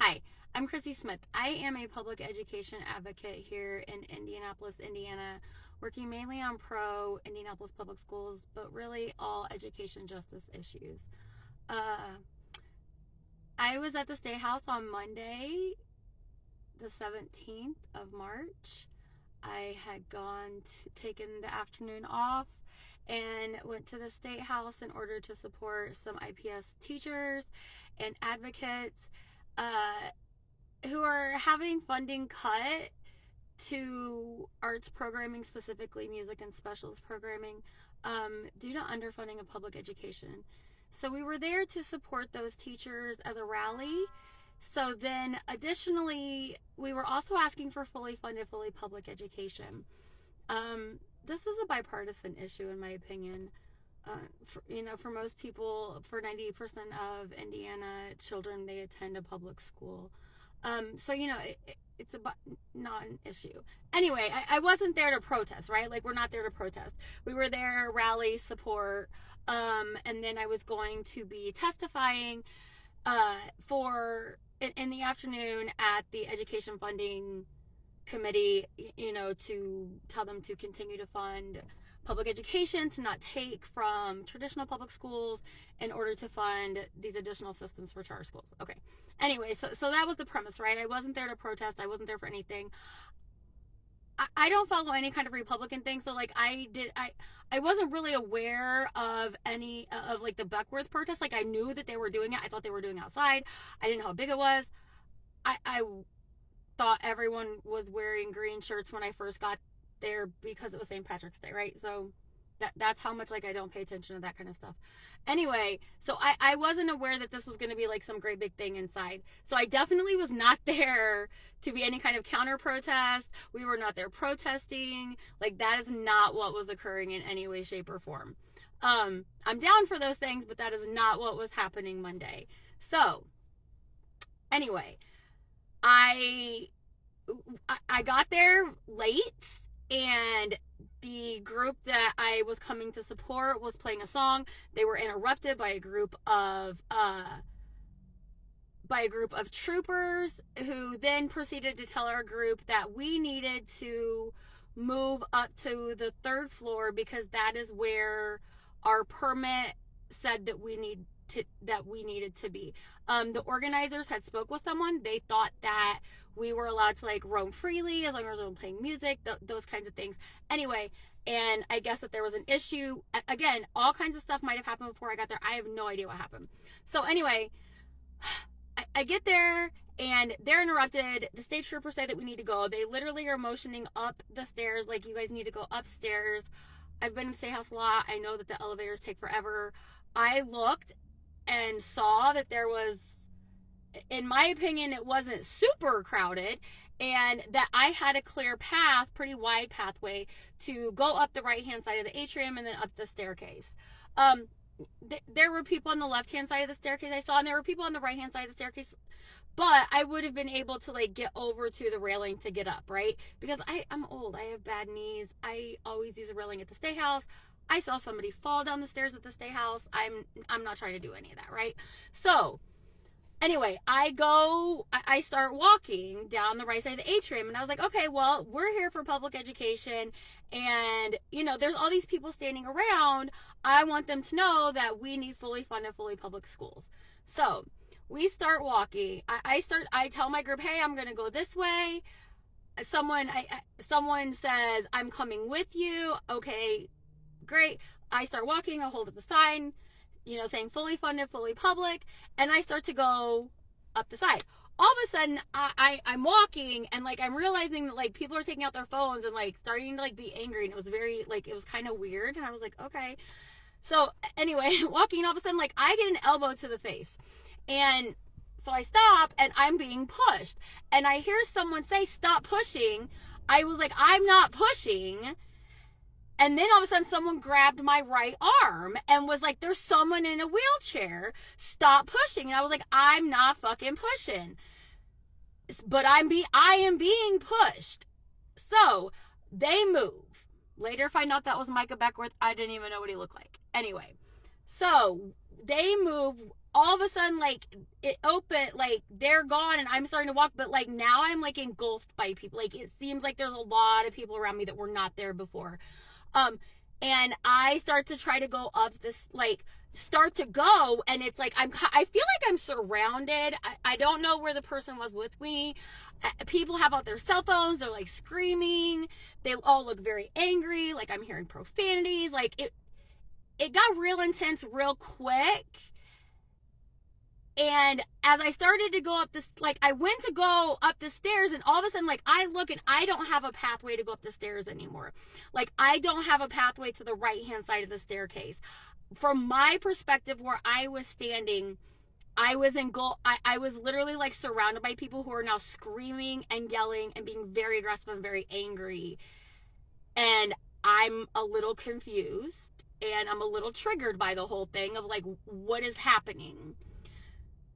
Hi, I'm Chrissy Smith. I am a public education advocate here in Indianapolis, Indiana, working mainly on pro Indianapolis public schools, but really all education justice issues. Uh, I was at the State House on Monday, the 17th of March. I had taken the afternoon off and went to the State House in order to support some IPS teachers and advocates. Uh, who are having funding cut to arts programming, specifically music and specialist programming, due to underfunding of public education. So we were there to support those teachers as a rally. So then, additionally, we were also asking for fully funded, fully public education. This is a bipartisan issue, in my opinion. For most people, for 90% of Indiana children, they attend a public school. It's not an issue. Anyway, I wasn't there to protest, right? Like, we're not there to protest. We were there, rally, support, and then I was going to be testifying in the afternoon at the Education Funding Committee, to tell them to continue to fund public education, to not take from traditional public schools in order to fund these additional systems for charter schools. Okay. Anyway, so that was the premise, right? I wasn't there to protest. I wasn't there for anything. I don't follow any kind of Republican thing, so like I wasn't really aware of any of like the Beckworth protest. Like, I knew that they were doing it. I thought they were doing it outside. I didn't know how big it was. I thought everyone was wearing green shirts when I first got there because it was St. Patrick's Day, right? So that's how much like I don't pay attention to that kind of stuff. Anyway, so I wasn't aware that this was going to be like some great big thing inside. So I definitely was not there to be any kind of counter protest. We were not there protesting. Like, that is not what was occurring in any way, shape, or form. I'm down for those things, but that is not what was happening Monday. So anyway, I got there late, and the group that I was coming to support was playing a song. They were interrupted by a group of troopers, who then proceeded to tell our group that we needed to move up to the third floor because that is where our permit said that we needed to be. The organizers had spoke with someone. They thought that we were allowed to like roam freely as long as we were playing music, those kinds of things. Anyway, and I guess that there was an issue. Again, all kinds of stuff might have happened before I got there. I have no idea what happened. So anyway, I get there and they're interrupted. The state troopers say that we need to go. They literally are motioning up the stairs like, you guys need to go upstairs. I've been in the State House a lot. I know that the elevators take forever. I looked and saw that there was, in my opinion, it wasn't super crowded, and that I had a clear path, pretty wide pathway, to go up the right-hand side of the atrium and then up the staircase. There were people on the left-hand side of the staircase I saw, and there were people on the right-hand side of the staircase, but I would have been able to like get over to the railing to get up, right? Because I'm old. I have bad knees. I always use a railing at the State House. I saw somebody fall down the stairs at the State House. I'm not trying to do any of that, right? So anyway, I start walking down the right side of the atrium, and I was like, okay, well, we're here for public education, and there's all these people standing around. I want them to know that we need fully funded, fully public schools. So we start walking. I tell my group, hey, I'm gonna go this way. Someone says, I'm coming with you. Okay, great. I start walking. I hold up the sign, saying fully funded, fully public, and I start to go up the side. All of a sudden, I'm walking, and like I'm realizing that like people are taking out their phones and like starting to like be angry, and it was very like, it was kind of weird, and I was like, okay. So anyway, walking, all of a sudden, like I get an elbow to the face, and so I stop, and I'm being pushed, and I hear someone say, stop pushing. I was like, I'm not pushing. And then all of a sudden someone grabbed my right arm and was like, there's someone in a wheelchair. Stop pushing. And I was like, I'm not fucking pushing. But I am being pushed. So they move. Later find out that was Micah Beckworth. I didn't even know what he looked like. Anyway, so they move all of a sudden, like, it opened, like, they're gone and I'm starting to walk, but like now I'm like engulfed by people. Like, it seems like there's a lot of people around me that were not there before. And I start to try to go up this, like, start to go, and it's like I feel like I'm surrounded. I don't know where the person was with me. People have out their cell phones, they're like screaming, they all look very angry, like I'm hearing profanities. Like, it got real intense real quick. And as I started to go up this, like, I went to go up the stairs, and all of a sudden, like, I look and I don't have a pathway to go up the stairs anymore. Like, I don't have a pathway to the right hand side of the staircase. From my perspective, where I was standing, I was I was literally like surrounded by people who are now screaming and yelling and being very aggressive and very angry. And I'm a little confused and I'm a little triggered by the whole thing of like, what is happening?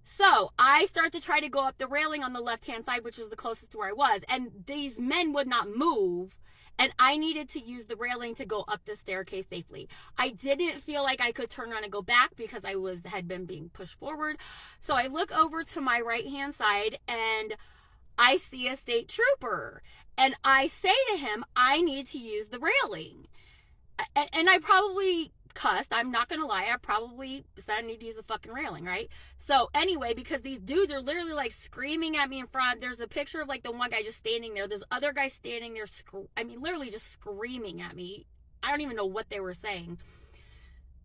So I start to try to go up the railing on the left-hand side, which was the closest to where I was. And these men would not move. And I needed to use the railing to go up the staircase safely. I didn't feel like I could turn around and go back because I had been being pushed forward. So I look over to my right-hand side and I see a state trooper. And I say to him, I need to use the railing. And I probably cussed. I'm not going to lie. I probably said I need to use the fucking railing, right? So anyway, because these dudes are literally like screaming at me in front. There's a picture of like the one guy just standing there. There's other guys standing there. Literally just screaming at me. I don't even know what they were saying.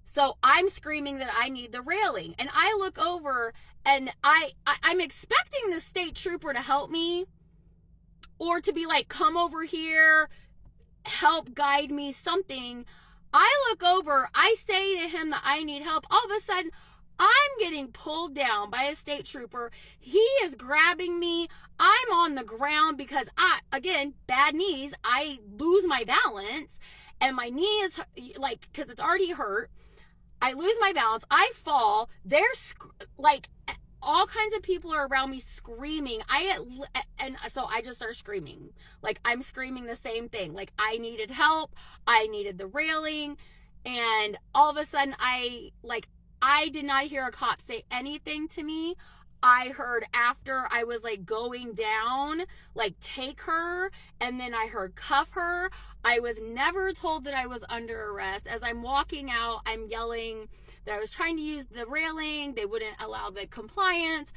So I'm screaming that I need the railing. And I look over and I'm expecting the state trooper to help me or to be like, come over here, help guide me, something. I look over, I say to him that I need help. All of a sudden, I'm getting pulled down by a state trooper. He is grabbing me. I'm on the ground because again, bad knees. I lose my balance and my knee is like, because it's already hurt. I lose my balance. I fall. There's like all kinds of people are around me screaming. And so I just start screaming. Like, I'm screaming the same thing. Like, I needed help. I needed the railing. And all of a sudden I did not hear a cop say anything to me. I heard after I was like going down, like, take her, and then I heard cuff her. I was never told that I was under arrest. As I'm walking out, I'm yelling that I was trying to use the railing. They wouldn't allow the compliance,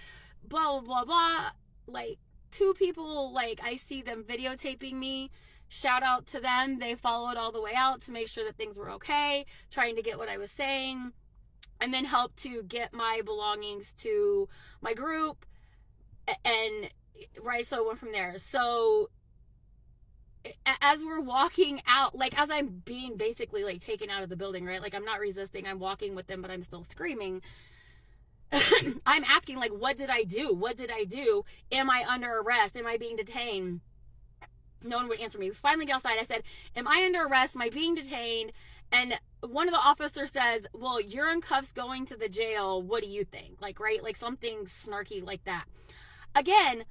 blah, blah, blah, blah. Like, two people, like, I see them videotaping me. Shout out to them. They followed all the way out to make sure that things were okay, trying to get what I was saying, and then help to get my belongings to my group. And right, so I went from there. So as we're walking out, like, as I'm being basically like taken out of the building, right, like, I'm not resisting, I'm walking with them, but I'm still screaming. I'm asking, like, what did I do? Am I under arrest? Am I being detained? No one would answer me. We finally get outside. I said, am I under arrest? Am I being detained? And one of the officers says, well, you're in cuffs going to the jail. What do you think? Like, right? Like, something snarky like that. Again,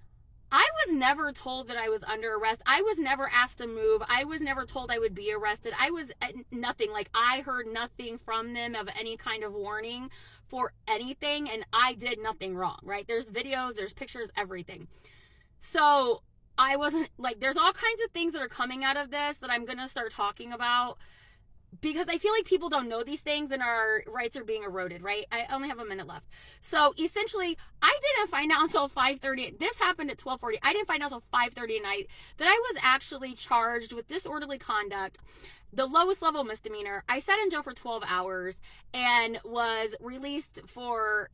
I was never told that I was under arrest. I was never asked to move. I was never told I would be arrested. I was nothing. Like, I heard nothing from them of any kind of warning for anything. And I did nothing wrong, right? There's videos, there's pictures, everything. So I wasn't, like, there's all kinds of things that are coming out of this that I'm going to start talking about, because I feel like people don't know these things and our rights are being eroded, right? I only have a minute left. So essentially, I didn't find out until 5:30. This happened at 12:40. I didn't find out until 5:30 at night that I was actually charged with disorderly conduct, the lowest level misdemeanor. I sat in jail for 12 hours and was released for,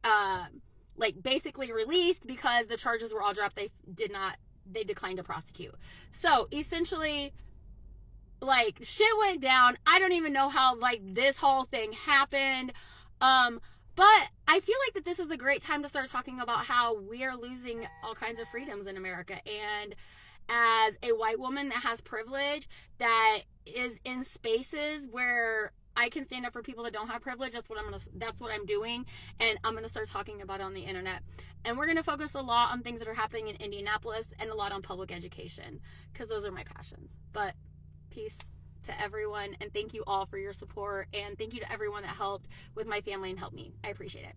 basically released because the charges were all dropped. They declined to prosecute. So essentially, like, shit went down. I don't even know how, like, this whole thing happened. But I feel like that this is a great time to start talking about how we are losing all kinds of freedoms in America. And as a white woman that has privilege, that is in spaces where I can stand up for people that don't have privilege, that's what I'm doing. And I'm going to start talking about it on the internet. And we're going to focus a lot on things that are happening in Indianapolis and a lot on public education, because those are my passions. But peace to everyone, and thank you all for your support, and thank you to everyone that helped with my family and helped me. I appreciate it.